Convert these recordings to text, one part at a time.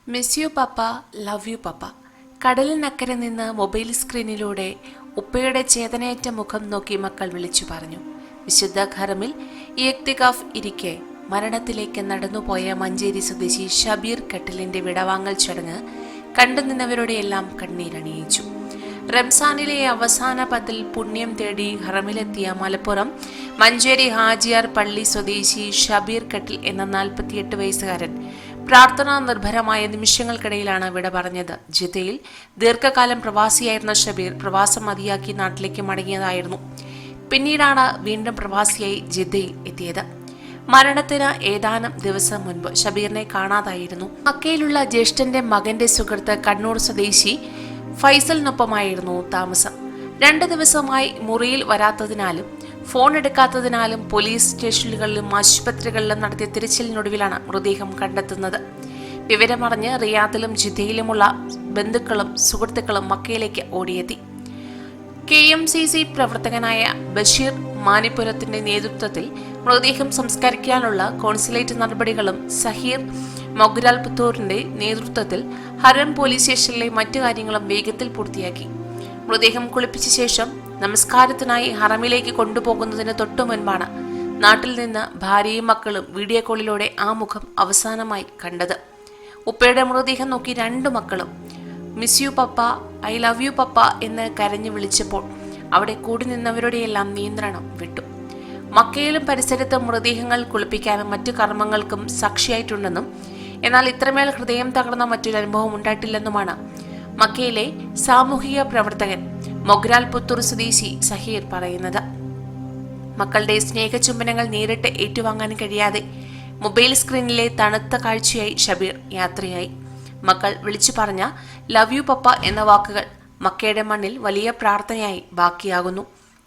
Miss you papa, love you papa. കടലിനക്കരെ നിന്ന് മൊബൈൽ സ്ക്രീനിലൂടെ ഉപ്പയുടെ ചേതനയേറ്റ മുഖം നോക്കി മക്കൾ വിളിച്ചു പറഞ്ഞു. വിശുദ്ധ ഖറമിൽ ഇയക്തികാഫ് ഇരിക്കെ മരണത്തിലേക്ക് നടന്നുപോയ മഞ്ചേരി സ്വദേശി ഷബീർ കട്ടിലിന്റെ വിടവാങ്ങൽ ചടങ്ങ് കണ്ടുനിന്നവരുടെയെല്ലാം കണ്ണീരണിയിച്ചു. റംസാനിലെ അവസാന പത്തിൽ പുണ്യം തേടി ഹറമിലെത്തിയ മലപ്പുറം മഞ്ചേരി ഹാജിയാർ പള്ളി സ്വദേശി ഷബീർ കട്ടിൽ എന്ന 48 വയസ്സുകാരൻ പ്രാർത്ഥനാ നിർഭരമായ നിമിഷങ്ങൾക്കിടയിലാണ് വിട പറഞ്ഞത്. ജിദ്ദയിൽ ദീർഘകാലം പ്രവാസിയായിരുന്ന ഷബീർ പ്രവാസം മതിയാക്കി നാട്ടിലേക്ക് മടങ്ങിയതായിരുന്നു. പിന്നീടാണ് വീണ്ടും പ്രവാസിയായി ജിദ്ദയിൽ എത്തിയത്. മരണത്തിന് ഏതാനും ദിവസം മുൻപ് ഷബീറിനെ കാണാതായിരുന്നു. മക്കയിലുള്ള ജ്യേഷ്ഠന്റെ മകന്റെ സുഹൃത്ത് കണ്ണൂർ സ്വദേശി ഫൈസലിനൊപ്പമായിരുന്നു താമസം. 2 ദിവസമായി മുറിയിൽ വരാത്തതിനാലും ഫോൺ എടുക്കാത്തതിനാലും പോലീസ് സ്റ്റേഷനുകളിലും ആശുപത്രികളിലും നടത്തിയ തിരച്ചിലിനൊടുവിലാണ് മൃതദേഹം കണ്ടെത്തുന്നത്. വിവരമറിഞ്ഞ് റിയാദിലും ജിദ്ദയിലുമുള്ള ബന്ധുക്കളും സുഹൃത്തുക്കളും മക്കയിലേക്ക് ഓടിയെത്തി. KMCC പ്രവർത്തകനായ ബഷീർ മാനിപുരത്തിന്റെ നേതൃത്വത്തിൽ മൃതദേഹം സംസ്കരിക്കാനുള്ള കോൺസുലേറ്റ് നടപടികളും സഹീർ മൊഗ്രാൽ പുത്തൂറിന്റെ നേതൃത്വത്തിൽ ഹറം പോലീസ് സ്റ്റേഷനിലെ മറ്റു കാര്യങ്ങളും വേഗത്തിൽ പൂർത്തിയാക്കി. മൃതദേഹം കുളിപ്പിച്ച ശേഷം നമസ്കാരത്തിനായി ഹറമിലേക്ക് കൊണ്ടുപോകുന്നതിന് തൊട്ടു മുൻപാണ് നാട്ടിൽ നിന്ന് ഭാര്യയും മക്കളും വീഡിയോ കോളിലൂടെ ആ മുഖം അവസാനമായി കണ്ടത്. ഉപ്പയുടെ മൃതദേഹം നോക്കി 2 മക്കളും miss you papa, I love you papa എന്ന് കരഞ്ഞു വിളിച്ചപ്പോൾ അവിടെ കൂടി നിന്നവരുടെയെല്ലാം നിയന്ത്രണം വിട്ടു. മക്കയിലും പരിസരത്തും മൃതദേഹങ്ങൾ കുളിപ്പിക്കാനും മറ്റു കർമ്മങ്ങൾക്കും സാക്ഷിയായിട്ടുണ്ടെന്നും എന്നാൽ ഇത്രമേൽ ഹൃദയം തകർന്ന മറ്റൊരു അനുഭവം ഉണ്ടായിട്ടില്ലെന്നുമാണ് മക്കയിലെ സാമൂഹിക പ്രവർത്തകൻ മൊഗ്രാൽ പുത്തൂർ സ്വദേശി സഹീർ പറയുന്നത്. മക്കളുടെ സ്നേഹചുംബനങ്ങൾ നേരിട്ട് ഏറ്റുവാങ്ങാൻ കഴിയാതെ മൊബൈൽ സ്ക്രീനിലെ തണുത്ത കാഴ്ചയായി ഷബീർ യാത്രയായി. മക്കൾ വിളിച്ചു പറഞ്ഞ ലവ് യു പപ്പ എന്ന വാക്കുകൾ മക്കയുടെ മണ്ണിൽ വലിയ പ്രാർത്ഥനയായി ബാക്കിയാകുന്നു.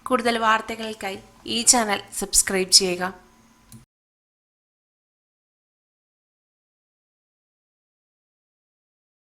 കൂടുതൽ വാർത്തകൾക്കായി ഈ ചാനൽ സബ്സ്ക്രൈബ് ചെയ്യുക.